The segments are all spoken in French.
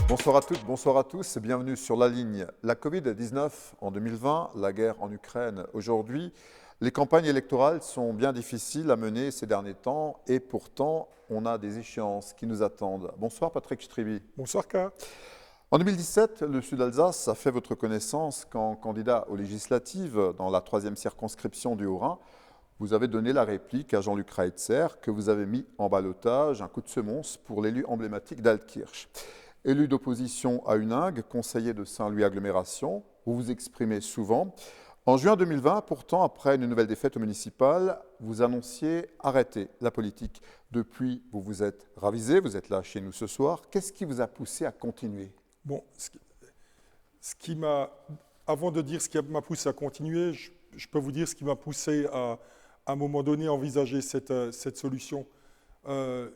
Bonsoir à toutes, bonsoir à tous, bienvenue sur la ligne. La Covid-19 en 2020, la guerre en Ukraine aujourd'hui, les campagnes électorales sont bien difficiles à mener ces derniers temps et pourtant on a des échéances qui nous attendent. Bonsoir Patrick Striby. Bonsoir K. En 2017, le Sud-Alsace a fait votre connaissance quand candidat aux législatives dans la 3e circonscription du Haut-Rhin. Vous avez donné la réplique à Jean-Luc Reitzer que vous avez mis en ballottage, un coup de semonce pour l'élu emblématique d'Altkirch. Élu d'opposition à Huningue, conseiller de Saint-Louis Agglomération, vous vous exprimez souvent. En juin 2020, pourtant, après une nouvelle défaite au municipal, vous annonciez arrêter la politique. Depuis, vous vous êtes ravisé, vous êtes là chez nous ce soir. Qu'est-ce qui vous a poussé à continuer ? Bon, avant de dire ce qui m'a poussé à continuer, je peux vous dire ce qui m'a poussé à un moment donné envisager cette solution. Je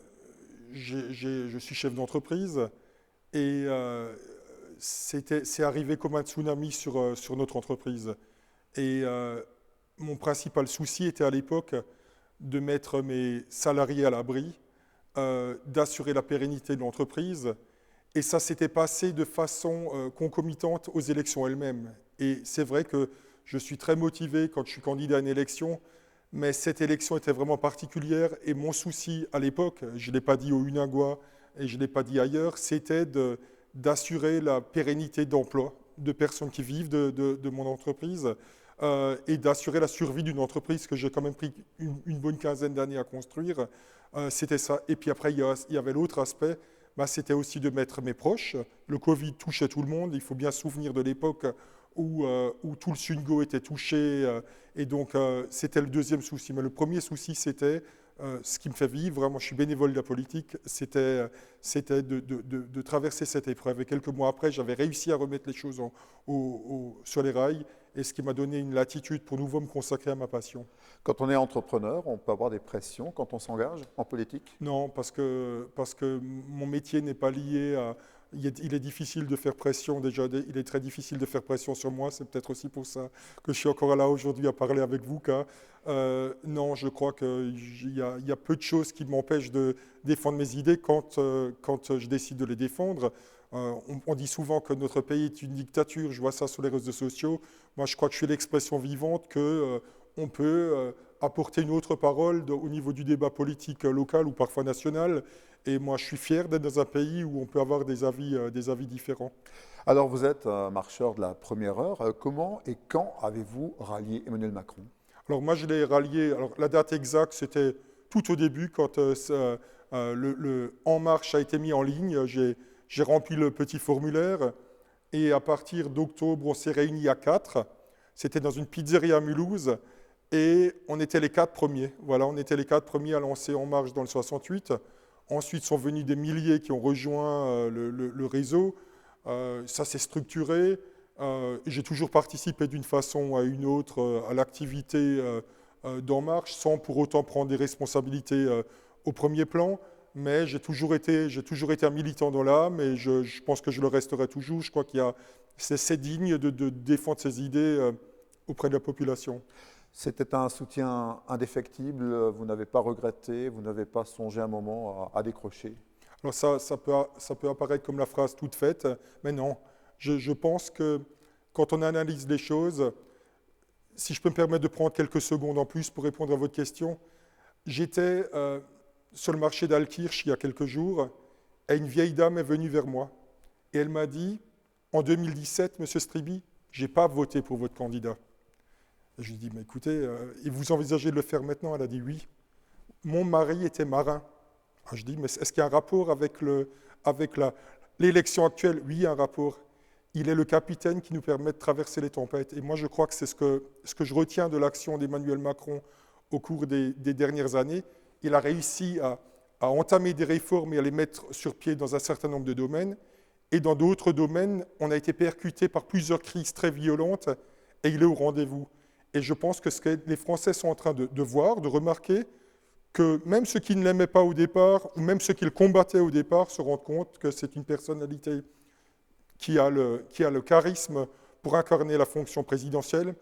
suis chef d'entreprise et c'est arrivé comme un tsunami sur notre entreprise. Et mon principal souci était à l'époque de mettre mes salariés à l'abri, d'assurer la pérennité de l'entreprise. Et ça s'était passé de façon concomitante aux élections elles-mêmes. Et c'est vrai que je suis très motivé quand je suis candidat à une élection, mais cette élection était vraiment particulière. Et mon souci à l'époque, je ne l'ai pas dit aux Huningois et je ne l'ai pas dit ailleurs, c'était d'assurer la pérennité d'emploi de personnes qui vivent de mon entreprise et d'assurer la survie d'une entreprise que j'ai quand même pris une bonne quinzaine d'années à construire. C'était ça. Et puis après, il y avait l'autre aspect. C'était aussi de mettre mes proches. Le Covid touchait tout le monde. Il faut bien se souvenir de l'époque où tout le Sungo était touché. Et donc, c'était le deuxième souci. Mais le premier souci, c'était ce qui me fait vivre. Moi, je suis bénévole de la politique. C'était de traverser cette épreuve. Et quelques mois après, j'avais réussi à remettre les choses sur les rails. Et ce qui m'a donné une latitude pour nouveau me consacrer à ma passion. Quand on est entrepreneur, on peut avoir des pressions quand on s'engage en politique ? Non, parce que mon métier n'est pas lié à... Il est difficile de faire pression, déjà, il est très difficile de faire pression sur moi, c'est peut-être aussi pour ça que je suis encore là aujourd'hui à parler avec vous, K. Non, je crois qu'il y a peu de choses qui m'empêchent de défendre mes idées quand je décide de les défendre. On dit souvent que notre pays est une dictature, je vois ça sur les réseaux sociaux. Moi, je crois que je suis l'expression vivante qu'on peut apporter une autre parole au niveau du débat politique local ou parfois national. Et moi, je suis fier d'être dans un pays où on peut avoir des avis différents. Alors, vous êtes un marcheur de la première heure. Comment et quand avez-vous rallié Emmanuel Macron ? Alors, moi, je l'ai rallié. Alors, la date exacte, c'était tout au début, quand le En Marche a été mis en ligne. J'ai rempli le petit formulaire. Et à partir d'octobre, on s'est réunis à 4. C'était dans une pizzeria à Mulhouse. Et on était les 4 premiers. Voilà, on était les 4 premiers à lancer En Marche dans le 68. Ensuite sont venus des milliers qui ont rejoint le réseau. Ça s'est structuré. J'ai toujours participé d'une façon ou à une autre à l'activité d'En Marche, sans pour autant prendre des responsabilités au premier plan. Mais j'ai toujours été un militant dans l'âme et je pense que je le resterai toujours. Je crois c'est digne de défendre ses idées auprès de la population. C'était un soutien indéfectible, vous n'avez pas regretté, vous n'avez pas songé un moment à décrocher ? Alors ça peut apparaître comme la phrase toute faite, mais non. Je pense que quand on analyse les choses, si je peux me permettre de prendre quelques secondes en plus pour répondre à votre question, j'étais sur le marché d'Altkirch il y a quelques jours et une vieille dame est venue vers moi et elle m'a dit « En 2017, Monsieur Striby, je n'ai pas voté pour votre candidat. » Je lui ai dit, mais écoutez, et vous envisagez de le faire maintenant ? Elle a dit oui. Mon mari était marin. Je dis, mais est-ce qu'il y a un rapport avec l'élection actuelle ? Oui, il y a un rapport. Il est le capitaine qui nous permet de traverser les tempêtes. Et moi, je crois que c'est ce que je retiens de l'action d'Emmanuel Macron au cours des dernières années. Il a réussi à entamer des réformes et à les mettre sur pied dans un certain nombre de domaines. Et dans d'autres domaines, on a été percuté par plusieurs crises très violentes et il est au rendez-vous. Et je pense que ce que les Français sont en train de voir, de remarquer, que même ceux qui ne l'aimaient pas au départ, ou même ceux qui le combattaient au départ, se rendent compte que c'est une personnalité qui a le charisme pour incarner la fonction présidentielle.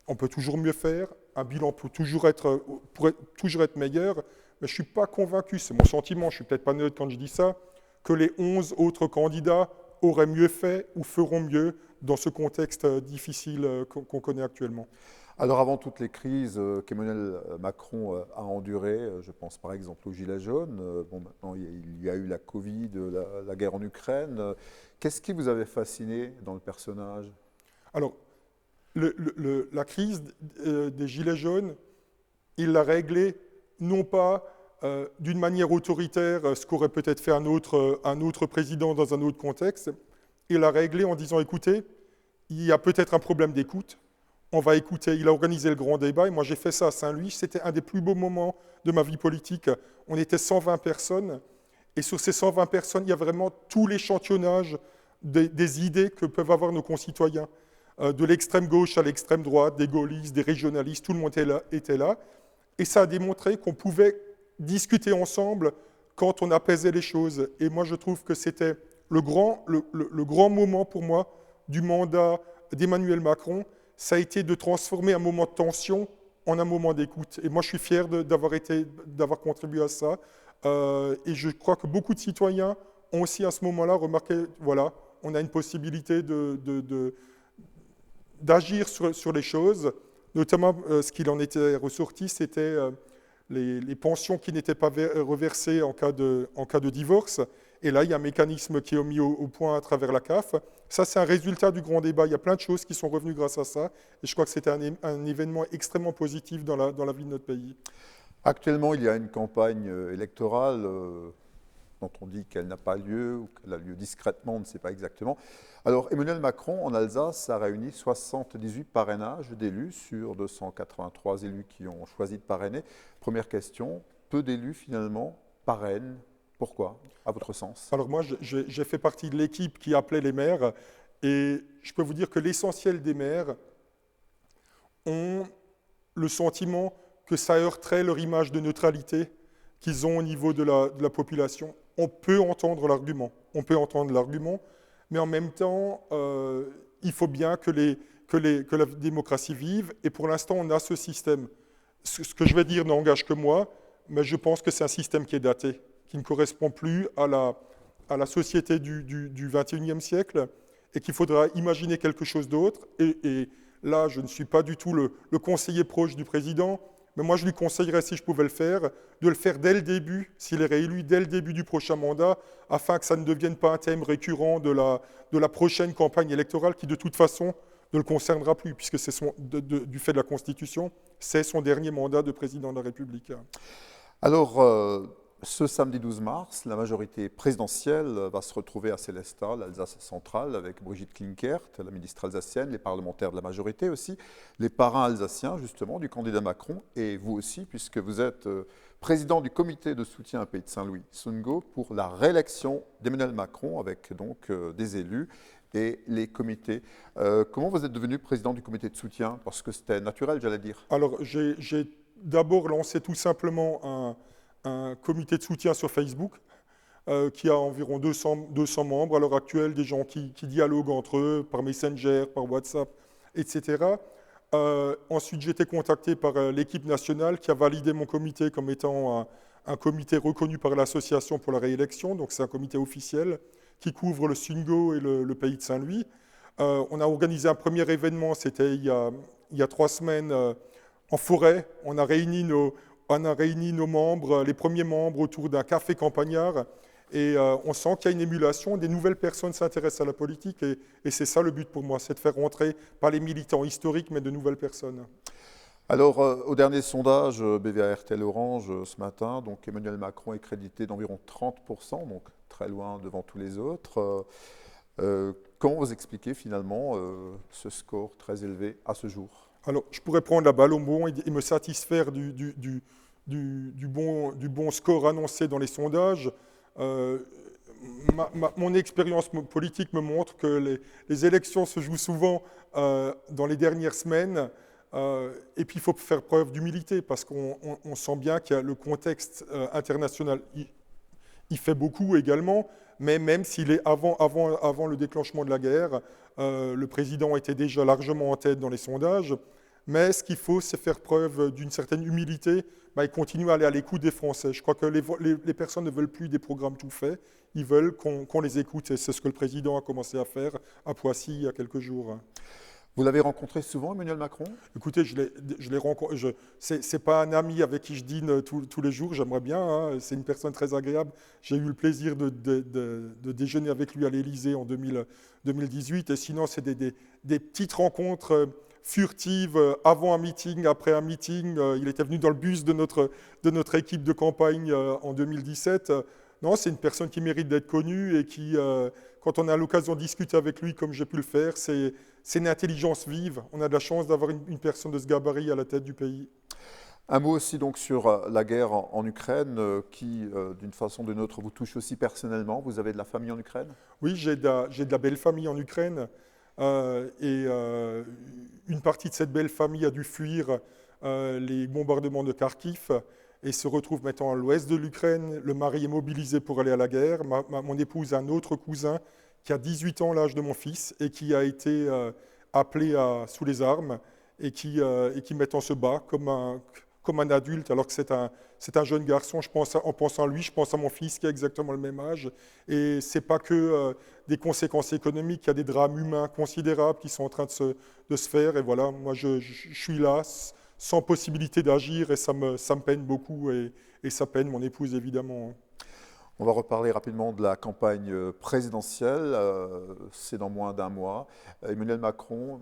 On peut toujours mieux faire, un bilan pourrait toujours être meilleur, mais je ne suis pas convaincu, c'est mon sentiment, je ne suis peut-être pas neutre quand je dis ça, que les 11 autres candidats auraient mieux fait ou feront mieux dans ce contexte difficile qu'on connaît actuellement. Alors avant toutes les crises qu'Emmanuel Macron a endurées, je pense par exemple aux Gilets jaunes, bon, maintenant il y a eu la Covid, la guerre en Ukraine. Qu'est-ce qui vous avait fasciné dans le personnage? Alors, la crise des Gilets jaunes, il l'a réglée non pas d'une manière autoritaire, ce qu'aurait peut-être fait un autre président dans un autre contexte, il l'a réglée en disant, écoutez, il y a peut-être un problème d'écoute, on va écouter, il a organisé le grand débat, et moi j'ai fait ça à Saint-Louis, c'était un des plus beaux moments de ma vie politique. On était 120 personnes, et sur ces 120 personnes, il y a vraiment tout l'échantillonnage des idées que peuvent avoir nos concitoyens. De l'extrême gauche à l'extrême droite, des gaullistes, des régionalistes, tout le monde était là. Et ça a démontré qu'on pouvait discuter ensemble quand on apaisait les choses. Et moi, je trouve que c'était le grand moment pour moi du mandat d'Emmanuel Macron, ça a été de transformer un moment de tension en un moment d'écoute. Et moi, je suis fier d'avoir contribué à ça. Et je crois que beaucoup de citoyens ont aussi à ce moment-là remarqué, voilà, on a une possibilité d'agir sur les choses. Notamment, ce qu'il en était ressorti, c'était les pensions qui n'étaient pas reversées en cas de divorce. Et là, il y a un mécanisme qui est mis au point à travers la CAF. Ça, c'est un résultat du grand débat. Il y a plein de choses qui sont revenues grâce à ça. Et je crois que c'était un événement extrêmement positif dans la vie de notre pays. Actuellement, il y a une campagne électorale dont on dit qu'elle n'a pas lieu ou qu'elle a lieu discrètement, on ne sait pas exactement. Alors, Emmanuel Macron, en Alsace, a réuni 78 parrainages d'élus sur 283 élus qui ont choisi de parrainer. Première question, peu d'élus finalement parrainent. Pourquoi, à votre sens? Alors moi, j'ai fait partie de l'équipe qui appelait les maires, et je peux vous dire que l'essentiel des maires ont le sentiment que ça heurterait leur image de neutralité qu'ils ont au niveau de la population. On peut entendre l'argument, mais en même temps, il faut bien que la démocratie vive, et pour l'instant, on a ce système. Ce que je vais dire n'engage que moi, mais je pense que c'est un système qui est daté, qui ne correspond plus à la société du XXIe siècle, et qu'il faudra imaginer quelque chose d'autre. Et là, je ne suis pas du tout le conseiller proche du président, mais moi je lui conseillerais, si je pouvais le faire, de le faire dès le début, s'il est réélu, dès le début du prochain mandat, afin que ça ne devienne pas un thème récurrent de la prochaine campagne électorale, qui de toute façon ne le concernera plus, puisque c'est du fait de la Constitution, c'est son dernier mandat de président de la République. Alors, ce samedi 12 mars, la majorité présidentielle va se retrouver à Sélestat, l'Alsace centrale, avec Brigitte Klinkert, la ministre alsacienne, les parlementaires de la majorité aussi, les parrains alsaciens justement du candidat Macron, et vous aussi, puisque vous êtes président du comité de soutien à Pays de Saint-Louis, Sungo, pour la réélection d'Emmanuel Macron, avec donc des élus et les comités. Comment vous êtes devenu président du comité de soutien? Parce que c'était naturel, j'allais dire. Alors, j'ai d'abord lancé tout simplement un comité de soutien sur Facebook qui a environ 200 membres à l'heure actuelle, des gens qui dialoguent entre eux par Messenger, par WhatsApp, etc. Ensuite, j'ai été contacté par l'équipe nationale qui a validé mon comité comme étant un comité reconnu par l'association pour la réélection, donc c'est un comité officiel qui couvre le Sungo et le pays de Saint-Louis. On a organisé un premier événement, c'était il y a 3 semaines en forêt. On a réuni nos membres, les premiers membres, autour d'un café campagnard. Et on sent qu'il y a une émulation, des nouvelles personnes s'intéressent à la politique. Et c'est ça le but pour moi, c'est de faire rentrer, pas les militants historiques, mais de nouvelles personnes. Alors, au dernier sondage BVA-RTL Orange ce matin, donc Emmanuel Macron est crédité d'environ 30%, donc très loin devant tous les autres. Comment vous expliquez finalement ce score très élevé à ce jour? Alors, je pourrais prendre la balle au bond et me satisfaire du bon score annoncé dans les sondages. Mon expérience politique me montre que les élections se jouent souvent dans les dernières semaines. Et puis, il faut faire preuve d'humilité parce qu'on sent bien qu'il y a le contexte international. Il fait beaucoup également, mais même s'il est avant le déclenchement de la guerre, le président était déjà largement en tête dans les sondages. Mais ce qu'il faut, c'est faire preuve d'une certaine humilité et continuer à aller à l'écoute des Français. Je crois que les personnes ne veulent plus des programmes tout faits, ils veulent qu'on les écoute. Et c'est ce que le président a commencé à faire à Poissy il y a quelques jours. Vous l'avez rencontré souvent, Emmanuel Macron? Écoutez, je l'ai rencontré. C'est pas un ami avec qui je dîne tous les jours. J'aimerais bien. Hein, c'est une personne très agréable. J'ai eu le plaisir de déjeuner avec lui à l'Élysée en 2018. Et sinon, c'est des petites rencontres furtives avant un meeting, après un meeting. Il était venu dans le bus de notre équipe de campagne en 2017. Non, c'est une personne qui mérite d'être connue et qui, quand on a l'occasion de discuter avec lui, comme j'ai pu le faire, c'est une intelligence vive. On a de la chance d'avoir une personne de ce gabarit à la tête du pays. Un mot aussi donc sur la guerre en Ukraine qui, d'une façon ou d'une autre, vous touche aussi personnellement. Vous avez de la famille en Ukraine? Oui, j'ai de la belle famille en Ukraine. Une partie de cette belle famille a dû fuir les bombardements de Kharkiv et se retrouve maintenant à l'ouest de l'Ukraine. Le mari est mobilisé pour aller à la guerre. Mon épouse a un autre cousin qui a 18 ans, l'âge de mon fils, et qui a été appelé sous les armes et qui maintenant se bat comme un adulte, alors que c'est un jeune garçon. En pensant à lui, je pense à mon fils qui a exactement le même âge. Et ce n'est pas que des conséquences économiques, il y a des drames humains considérables qui sont en train de se faire. Et voilà, moi je suis là, sans possibilité d'agir, et ça me peine beaucoup, et ça peine mon épouse évidemment. On va reparler rapidement de la campagne présidentielle, c'est dans moins d'un mois. Emmanuel Macron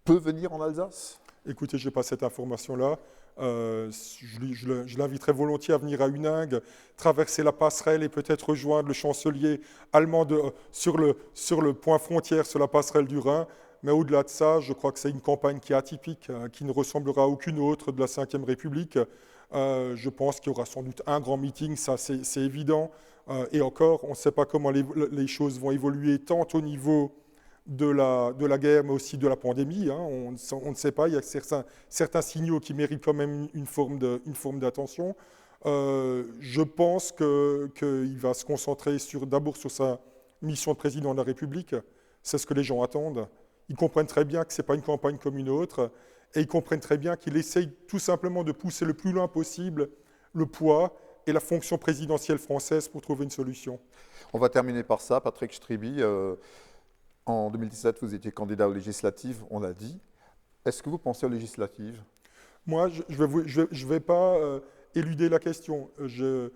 peut venir en Alsace? Écoutez, je n'ai pas cette information-là. Je l'inviterai volontiers à venir à Huningue, traverser la passerelle et peut-être rejoindre le chancelier allemand sur le point frontière, sur la passerelle du Rhin. Mais au-delà de ça, je crois que c'est une campagne qui est atypique, qui ne ressemblera à aucune autre de la Ve République. Je pense qu'il y aura sans doute un grand meeting, ça c'est évident. Et encore, on ne sait pas comment les choses vont évoluer, tant au niveau de la guerre, mais aussi de la pandémie. Hein. On ne sait pas, il y a certains signaux qui méritent quand même une forme d'attention. Je pense qu'il va se concentrer d'abord sur sa mission de président de la République. C'est ce que les gens attendent. Ils comprennent très bien que ce n'est pas une campagne comme une autre, et ils comprennent très bien qu'il essaye tout simplement de pousser le plus loin possible le poids et la fonction présidentielle française pour trouver une solution. On va terminer par ça. Patrick Strybye, en 2017, vous étiez candidat aux législatives, on l'a dit. Est-ce que vous pensez aux législatives? Moi, je vais pas éluder la question. Je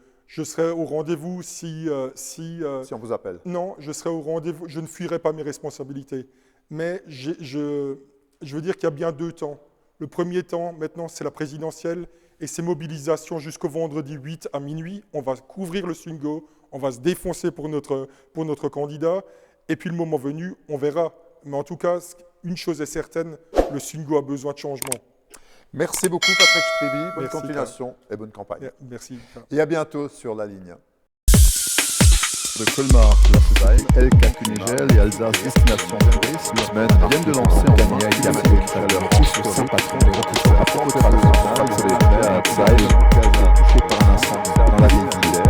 serai au rendez-vous si on vous appelle? Non, je serai au rendez-vous. Je ne fuirai pas mes responsabilités. Mais je veux dire qu'il y a bien deux temps. Le premier temps, maintenant, c'est la présidentielle et ses mobilisations jusqu'au vendredi 8 à minuit. On va couvrir le Swingo, on va se défoncer pour notre candidat. Et puis le moment venu, on verra. Mais en tout cas, une chose est certaine, le Swingo a besoin de changement. Merci beaucoup Patrick Strybye, bonne continuation et bonne campagne. Merci. Et à bientôt sur la ligne. De Colmar, Larsheim, Elka Kunigel et Alsace Destination Tourisme viennent de lancer en main le tous le Saint-Patron des rôtisseurs. À fond de traditionnel, c'est les prêts à Tsaï, touché par un incendie dans la ville d'hiver.